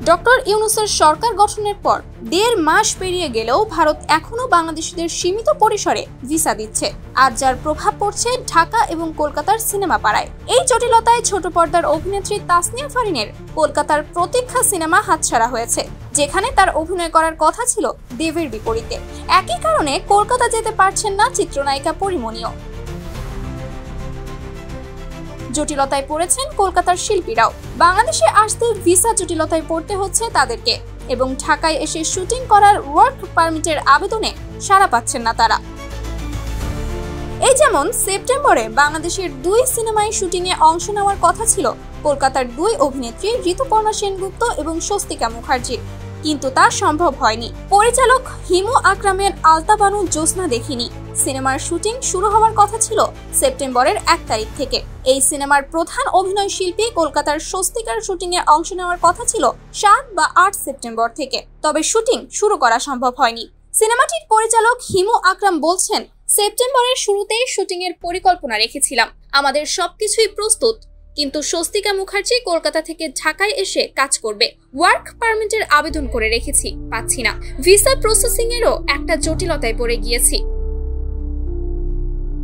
Doctor ইউনূসের সরকার গঠনের পর ১.৫ মাস পেরিয়ে গেলেও ভারত এখনো বাংলাদেশিদের সীমিত পরিসরে ভিসা দিচ্ছে, আর যার প্রভাব পড়ছে ঢাকা এবং কলকাতার সিনেমা পাড়ায়। এই জটিলতায় ছোট পর্দার অভিনেত্রী তাসনিয়া ফারিনের কলকাতার প্রতীক্ষা সিনেমা হাতছাড়া হয়েছে, যেখানে তার অভিনয় করার কথা ছিল দেবের বিপরীতে। একই কারণে কলকাতা যেতে পারছেন না চিত্রনায়িকা পরিমণিও। জটিলতায় পড়েছেন কলকাতার শিল্পীরাও। বাংলাদেশে আসতে ভিসা জটিলতায় পড়তে হচ্ছে তাদেরকে, এবং ঢাকায় এসে শুটিং করার ওয়ার্ক পারমিটের আবেদনে সাড়া পাচ্ছেন না তারা। এই যেমন সেপ্টেম্বরে বাংলাদেশের ২ সিনেমায় শুটিংয়ে অংশ নেওয়ার কথা ছিল কলকাতার ২ অভিনেত্রী ঋতুপর্ণা সেনগুপ্ত এবং স্বস্তিকা মুখার্জির, কিন্তু তা সম্ভব হয়নি। পরিচালক হিমু আকরামের আলতাবানু জ্যোৎস্না দেখিনি সিনেমার শুটিং শুরু হওয়ার কথা ছিল সেপ্টেম্বরের ১ তারিখ থেকে। এই সিনেমার প্রধান অভিনয় শিল্পী কলকাতার স্বস্তিকার শুটিংয়ে অংশ নেওয়ার কথা ছিল ৭ বা ৮ সেপ্টেম্বর থেকে, তবে শুটিং শুরু করা সম্ভব হয়নি। সিনেমাটির পরিচালক হিমু আকরাম বলছেন, সেপ্টেম্বরের শুরুতেই শুটিংয়ের পরিকল্পনা রেখেছিলাম, আমাদের সবকিছুই প্রস্তুত, কিন্তু স্বস্তিকা মুখার্জি কলকাতা থেকে ঢাকায় এসে কাজ করবে। ওয়ার্ক পারমিটের আবেদন করে রেখেছি, পাচ্ছি না। ভিসা প্রসেসিং এরও একটা জটিলতায় পড়ে গিয়েছি,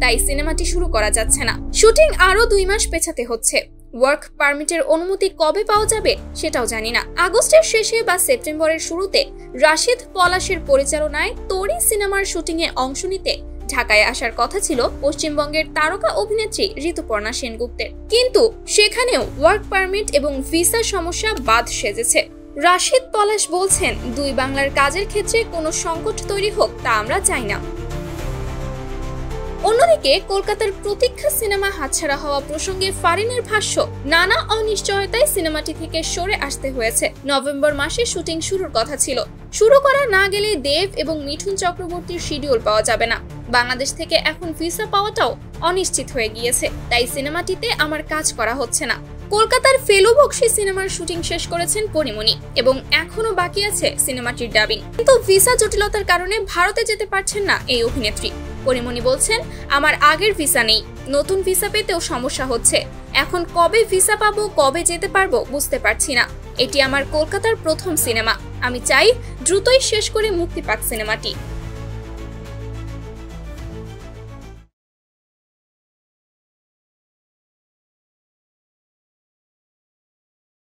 তাই সিনেমাটি শুরু করা যাচ্ছে না। শুটিং আরো ২ মাস পেছাতে হচ্ছে। ওয়ার্ক পারমিটের অনুমতি কবে পাওয়া যাবে সেটাও জানি না। আগস্টের শেষে বা সেপ্টেম্বরের শুরুতে রাশিদ পলাশের পরিচালনায় তরি সিনেমার শুটিংয়ে অংশ নিতে ঢাকায় আসার কথা ছিল পশ্চিমবঙ্গের তারকা অভিনেত্রী ঋতুপর্ণা সেনগুপ্তের, কিন্তু সেখানেও ওয়ার্ক পারমিট এবং ভিসা সমস্যা বাদ সেজেছে। রাশিদ পলাশ বলছেন, ২ বাংলার কাজের ক্ষেত্রে কোনো সংকট তৈরি হোক তা আমরা চাই না। অন্যদিকে কলকাতার প্রতীক্ষা সিনেমা হাতছাড়া হওয়া প্রসঙ্গে ফারিনের ভাষ্য, নানা অনিশ্চয়তায় সিনেমাটি থেকে সরে আসতে হয়েছে। নভেম্বর মাসে শুটিং শুরুর কথা ছিল, শুরু করা না গেলে দেব এবং মিঠুন চক্রবর্তীর শিডিউল পাওয়া যাবে না। বাংলাদেশ থেকে এখন ভিসা পাওয়াটাও অনিশ্চিত হয়ে গিয়েছে, তাই সিনেমাটিতে আমার কাজ করা হচ্ছে না। কলকাতার ফেলুবক্সী সিনেমার শুটিং শেষ করেছেন পরিমণি, এবং এখনো বাকি আছে সিনেমাটির ডাবিং, কিন্তু ভিসা জটিলতার কারণে ভারতে যেতে পারছেন না এই অভিনেত্রী। পরিমণি বলছেন, আমার আগের ভিসা নেই, নতুন ভিসা পেতেও সমস্যা হচ্ছে। এখন কবে ভিসা পাবো, কবে যেতে পারবো বুঝতে পারছি না। এটি আমার কলকাতার প্রথম সিনেমা, আমি চাই দ্রুতই শেষ করে মুক্তি পাক সিনেমাটি।